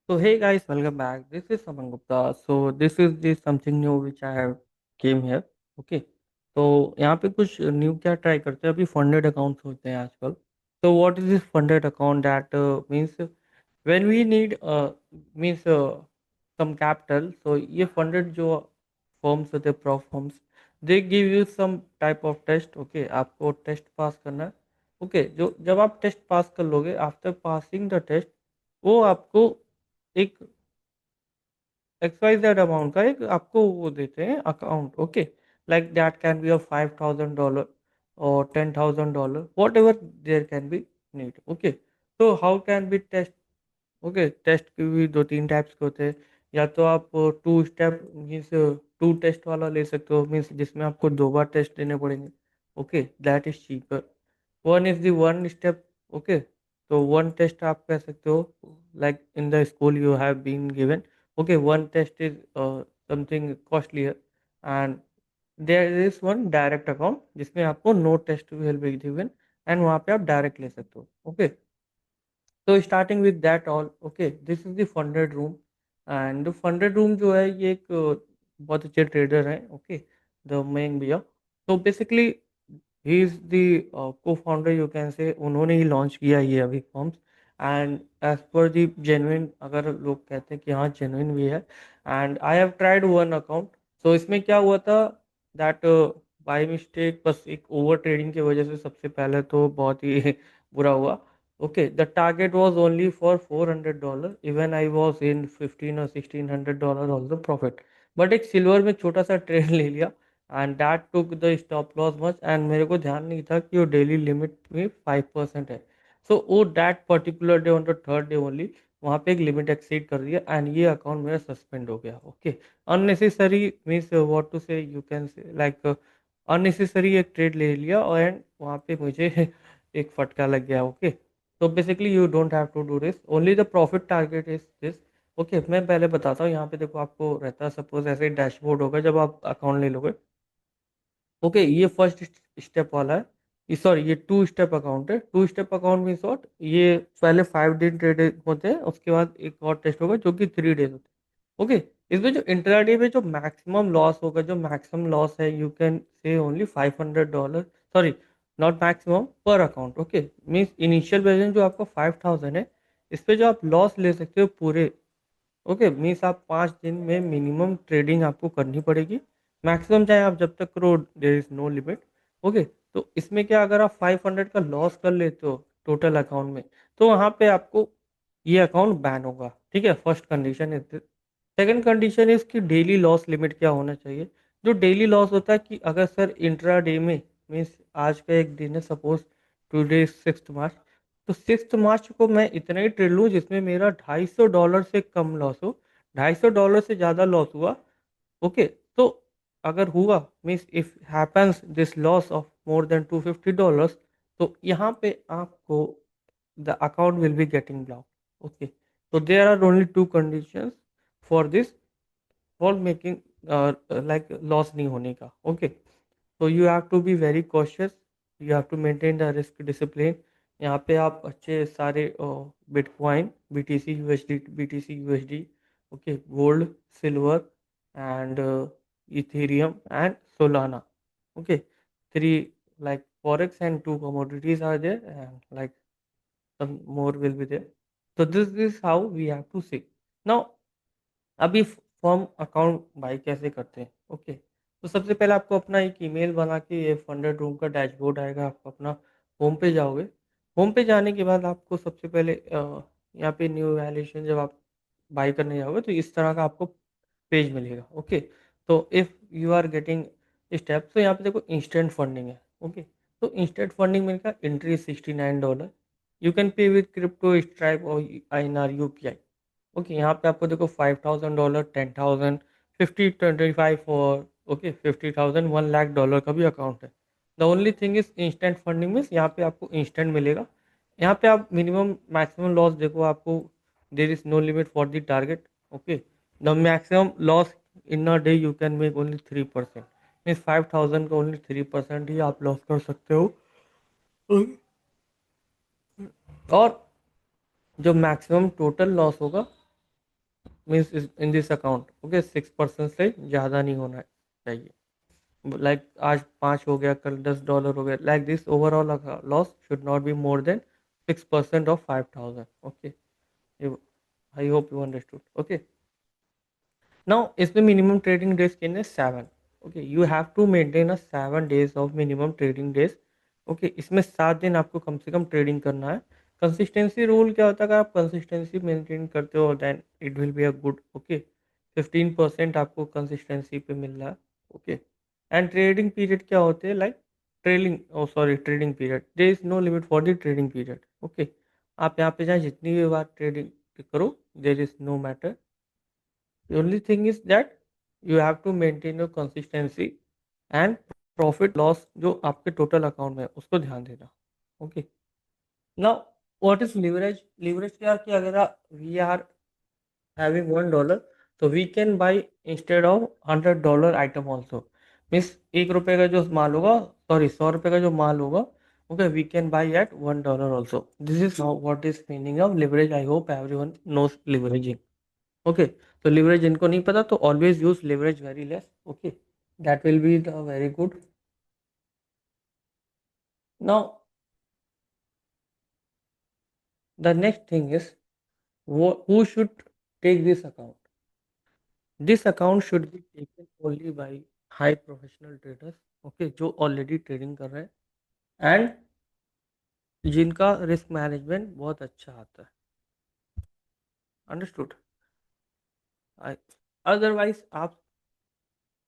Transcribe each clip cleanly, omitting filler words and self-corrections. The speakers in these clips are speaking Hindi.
So hey guys, welcome back. This is Saman Gupta. So this is the something new which I have came here. Okay. तो यहाँ पे कुछ न्यू क्या ट्राई करते हैं अभी फंडेड अकाउंट्स होते हैं आजकल. तो what is this funded account that means when we need means some capital. So ये फंडेड जो फॉर्म्स होते हैं prop forms they give you some type of test. Okay, आपको टेस्ट पास करना है. ओके, जो जब आप टेस्ट पास कर लोगे आफ्टर पासिंग द टेस्ट वो आपको एक XYZ अमाउंट का एक आपको वो देते हैं account. Okay, like that can be of $5,000 और $10,000 whatever there can be need. Okay, तो how can be test. Okay, test के भी दो तीन टाइप्स के होते हैं. या तो आप two step means two test वाला ले सकते हो, मीन्स जिसमें आपको दो बार टेस्ट देने पड़ेंगे. Okay, that is cheaper. One is the one step. Okay, तो वन टेस्ट आप कह सकते हो like in the school you have been given. Okay, one test is something costlier. And there is one direct account जिसमें आपको no test will be given and वहाँ पे आप डायरेक्ट ले सकते हो. ओके, तो starting with that all. Okay, this is the funded room. And funded room जो है ये एक बहुत अच्छे ट्रेडर हैं. ओके, द मेन भैया. तो बेसिकली ही इज द को फाउंडर यू कैन से. उन्होंने ही लॉन्च किया ये अभी forms. And as per the genuine अगर लोग कहते हैं कि हाँ जेन्युइन भी है. And I have tried one account. So इसमें क्या हुआ था दैट बाय मिस्टेक बस एक ओवर ट्रेडिंग की वजह से सबसे पहले तो बहुत ही बुरा हुआ. Okay, the target was only for $400. Even I was in 15 or $1,600 also profit. But एक सिल्वर में छोटा सा ट्रेड ले लिया and that took the stop loss much. And मेरे को ध्यान नहीं था कि वो डेली लिमिट में 5% है. सो वो that particular day on the third day only वहाँ पे एक लिमिट एक्सीड कर दिया एंड ये अकाउंट मेरा सस्पेंड हो गया. Okay, unnecessary means what to say you can say like unnecessary एक ट्रेड ले लिया एंड वहाँ पे मुझे एक फटका लग गया. ओके, तो basically you don't have to do this, only the profit target is this. Okay, मैं पहले बताता हूँ. यहाँ पे देखो आपको रहता है सपोज ऐसे डैशबोर्ड होगा जब आप अकाउंट ले लोगे. ओके, ये फर्स्ट स्टेप वाला है. ये सॉरी ये टू स्टेप अकाउंट है. Two step account mean short ये पहले 5 दिन ट्रेड होते हैं उसके बाद एक और टेस्ट होगा जो कि 3 डेज होते हैं. ओके, इसमें जो इंट्राडे में जो मैक्सिमम लॉस होगा, जो मैक्सिमम लॉस है you can say only $500. Sorry, not maximum per account. Okay, means initial balance जो आपका 5,000 है इस पे जो आप लॉस ले सकते हो पूरे. ओके, मीन्स आप 5 दिन में मिनिमम ट्रेडिंग आपको करनी पड़ेगी. मैक्सिमम चाहे आप जब तक करो, there is no limit. Okay, तो इसमें क्या अगर आप 500 का लॉस कर लेते हो टोटल अकाउंट में तो वहाँ पे आपको ये अकाउंट बैन होगा. ठीक है, first condition is. Second condition is कि डेली लॉस लिमिट क्या होना चाहिए. जो डेली लॉस होता है कि अगर सर इंट्रा डे में मीन्स आज का एक दिन है सपोज टुडे 6 मार्च. तो 6 मार्च को मैं इतना ही ट्रेड लूँ जिसमें मेरा $250 से कम लॉस हो. $250 से ज़्यादा लॉस हुआ. ओके, तो अगर हुआ means if happens this loss of more than $250 तो यहाँ पे आपको the account will be getting block. Okay, so there are only two conditions for this, for making like loss नहीं होने का. Okay, so you have to be very cautious. You have to maintain the risk discipline. यहाँ पे आप अच्छे सारे bitcoin, BTC USD, BTC USD, okay, gold, silver and Ethereum and Solana. Okay, three like forex and two commodities are there and like some more will be there. So this is how we have to see. Now अभी फॉर्म अकाउंट बाई कैसे करते हैं. ओके, तो सबसे पहले आपको अपना एक ईमेल बना के ये फंडेड रूम का डैशबोर्ड आएगा. आप अपना होम पे जाओगे. होम पे जाने के बाद आपको सबसे पहले यहाँ पे न्यू वैल्यूएशन जब आप बाई करने जाओगे तो इस तरह का आपको पेज मिलेगा. ओके, तो if you are getting step तो यहाँ पे देखो इंस्टेंट फंडिंग है. ओके, तो इंस्टेंट फंडिंग में का entry $69. You can pay with crypto, Stripe और INR UPI. ओके, यहाँ पे आपको देखो $5,000, 10,000, 50, 25 और ओके 50,000, $1 लाख का भी अकाउंट है. The only thing is instant funding में यहाँ पे आपको इंस्टेंट मिलेगा. यहाँ पे आप मिनिमम मैक्सिमम लॉस देखो आपको there is no limit for the target. Okay, the maximum loss in a day you can make only 3%. Means 5,000 का ओनली 3% ही आप लॉस कर सकते हो. और जो मैक्सिमम टोटल लॉस होगा means in this account okay 6% से ज़्यादा नहीं होना चाहिए. लाइक आज 5 हो गया, कल $10 हो गया, like this overall loss should not be more than 6% ऑफ 5,000. Okay, I hope you understood. Okay, now इसमें मिनिमम ट्रेडिंग डेज कितने 7. Okay, you have to maintain a 7 days of minimum trading days. Okay, इसमें 7 दिन आपको कम से कम ट्रेडिंग करना है. कंसिस्टेंसी रूल क्या होता है, अगर आप कंसिस्टेंसी मेंटेन करते हो then it will be a good. Okay, 15% आपको कंसिस्टेंसी पे मिल रहा है. ओके, एंड ट्रेडिंग पीरियड क्या होते हैं, like trailing, oh sorry, trading period, there is no limit for the trading period. Okay, आप यहाँ पे जाए जितनी भी बार ट्रेडिंग करो, there is no matter. The only thing is that you have to maintain your consistency and profit loss जो आपके टोटल अकाउंट में है उसको ध्यान देना. Okay, now what is leverage. Leverage क्या कि अगर वी आर हैविंग $1, तो we can buy instead of $100 item also. Means ₹1 का जो माल होगा, सॉरी ₹100 का जो माल होगा, okay, we can buy at $1 also. This is what is meaning of leverage. I hope everyone knows leveraging. Okay, तो लिवरेज जिनको नहीं पता तो always use leverage very less. Okay, that will be the very good. Now the next thing is who should take this account. This account should be taken only by high professional traders. Okay, जो ऑलरेडी ट्रेडिंग कर रहे हैं एंड जिनका रिस्क मैनेजमेंट बहुत अच्छा आता है. अंडरस्टूड. अदरवाइज आप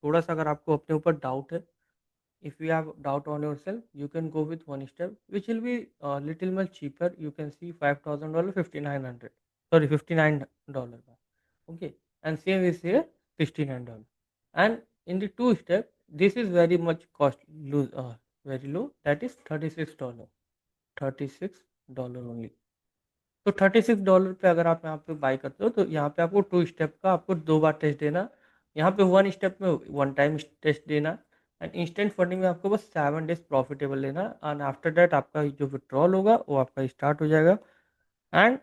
थोड़ा सा अगर आपको अपने ऊपर डाउट है, if you have doubt on yourself you can go with one step which will be little much cheaper. You can see $5,000 $5,900, sorry $59. Okay, and same is here $69. And in the two step this is very much cost very low, that is $36. $36 only. तो $36 पे अगर आप यहाँ पे बाई करते हो तो यहाँ पे आपको 2 स्टेप का आपको 2 बार टेस्ट देना. यहाँ पे 1 स्टेप में 1 टाइम टेस्ट देना. एंड इंस्टेंट फंडिंग में आपको बस 7 डेज प्रॉफिटेबल लेना. एंड आफ्टर दैट आपका जो विड्रॉल होगा वो आपका स्टार्ट हो जाएगा एंड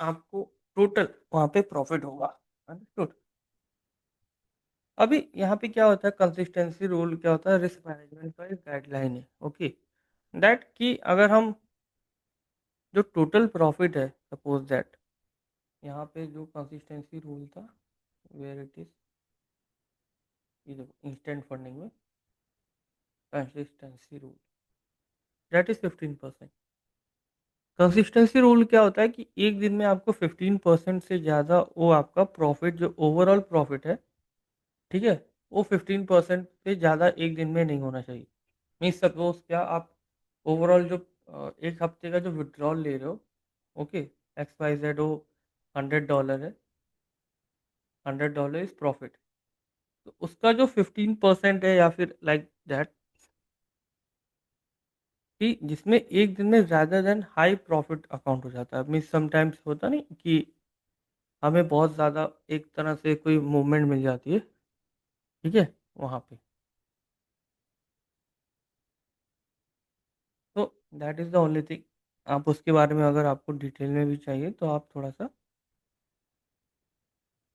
आपको टोटल वहाँ पे प्रॉफिट होगा. अंडरस्टूड. अभी यहाँ पे क्या होता है, कंसिस्टेंसी रूल क्या होता है, रिस्क मैनेजमेंट का एक गाइडलाइन है. ओके, दैट कि अगर हम जो टोटल प्रॉफिट है, सपोज दैट यहाँ पे जो कंसिस्टेंसी रूल था, वेयर इट इज, ये देखो इंस्टेंट फंडिंग में consistency rule that is 15%. Consistency rule क्या होता है कि एक दिन में आपको 15% से ज़्यादा वो आपका प्रॉफिट जो ओवरऑल प्रॉफिट है, ठीक है, वो 15% से ज़्यादा एक दिन में नहीं होना चाहिए. मीन्स सपोज क्या आप ओवरऑल जो एक हफ्ते का जो विड्रॉल ले रहे हो, ओके, XYZ हो, $100 है, $100 इज प्रॉफिट. तो उसका जो 15% है या फिर लाइक दैट, कि जिसमें एक दिन में ज़्यादा देन हाई प्रॉफिट अकाउंट हो जाता है. मीन्स समटाइम्स होता नहीं कि हमें बहुत ज़्यादा एक तरह से कोई मूवमेंट मिल जाती है, ठीक है, वहाँ पे. तो that is the only thing. आप उसके बारे में अगर आपको डिटेल में भी चाहिए तो आप थोड़ा सा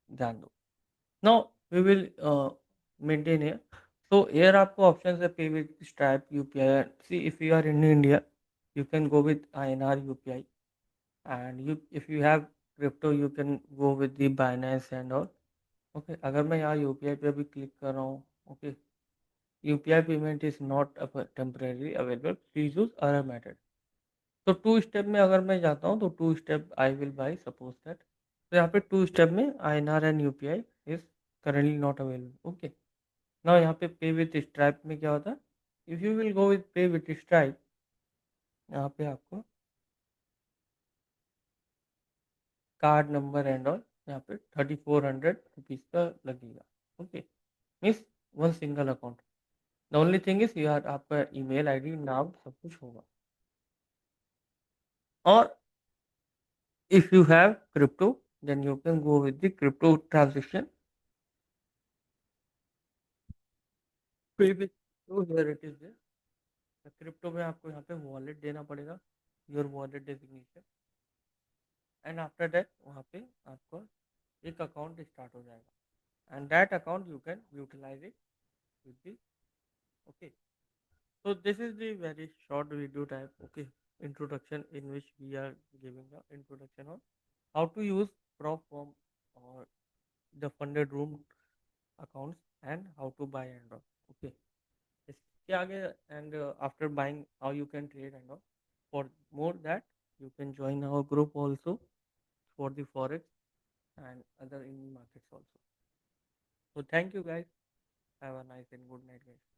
ध्यान दो. Now we will maintain here. So here आपको ऑप्शन है pay with Stripe UPI. See if you are in India you can go with INR UPI. And you if you have crypto you can go with the Binance and all. Okay, अगर मैं यहाँ यूपीआई पे अभी क्लिक कर रहा हूँ, okay, UPI payment is not temporary available, please use other method. तो 2 स्टेप में अगर मैं जाता हूँ तो 2 step I will by suppose that. तो यहाँ पे 2 स्टेप में INR and UPI is currently not available. Okay, ना यहाँ पे पे विथ स्ट्राइप में क्या होता है, if you will go with पे विथ स्ट्राइप, यहाँ पे आपको कार्ड नंबर एंड ऑल यहाँ पे ₹3,400 का लगेगा. Okay, means one single account. The only thing is यार आपका ईमेल आईडी नाम सब कुछ होगा. और if you have crypto then you can go with the crypto transaction pay with. तो here it is there. Crypto में आपको यहाँ पे वॉलेट देना पड़ेगा, your wallet designation. And after that वहाँ पे आपका एक अकाउंट स्टार्ट हो जाएगा and that account you can utilize it with the okay. So this is the very short video type okay introduction in which we are giving the introduction on how to use prop firm or the funded room accounts and how to buy and all okay. इसके आगे and after buying how you can trade and all for more that you can join our group also for the forex and other in markets also. So thank you guys, have a nice and good night guys.